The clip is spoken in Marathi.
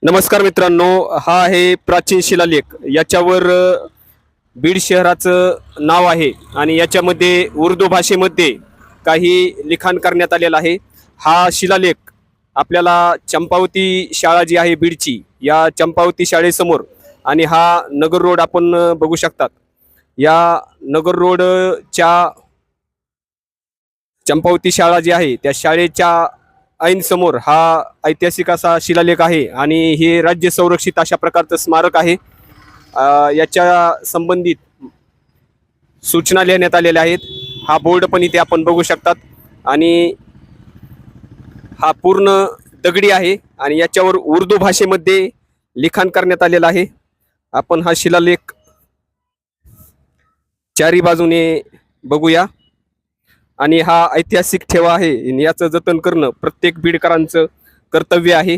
नमस्कार मित्रांनो, हा आहे प्राचीन शिलालेख. याच्यावर बीड शहराचं नाव आहे आणि याच्यामध्ये उर्दू भाषेमध्ये काही लिखाण करण्यात आलेलं आहे. हा शिलालेख आपल्याला चंपावती शाळा जी आहे बीडची, या चंपावती शाळेसमोर आणि हा नगर रोड आपण बघू शकतात. या नगर रोडच्या चंपावती शाळा जी आहे त्या शाळेच्या ऐन समोर हा ऐतिहासिक असा शिलालेख आहे आणि हे राज्य संरक्षित अशा प्रकारचं स्मारक आहे. याच्या संबंधित सूचना लिहिण्यात आलेल्या आहेत. हा बोर्ड पण इथे आपण बघू शकतात आणि हा पूर्ण दगडी आहे आणि याच्यावर उर्दू भाषेमध्ये लिखाण करण्यात आलेलं आहे. आपण हा शिलालेख चारी बाजूने बघूया आणि हा ऐतिहासिक ठेवा आहे. याचं जतन करणं प्रत्येक बीडकरांचं कर्तव्य आहे.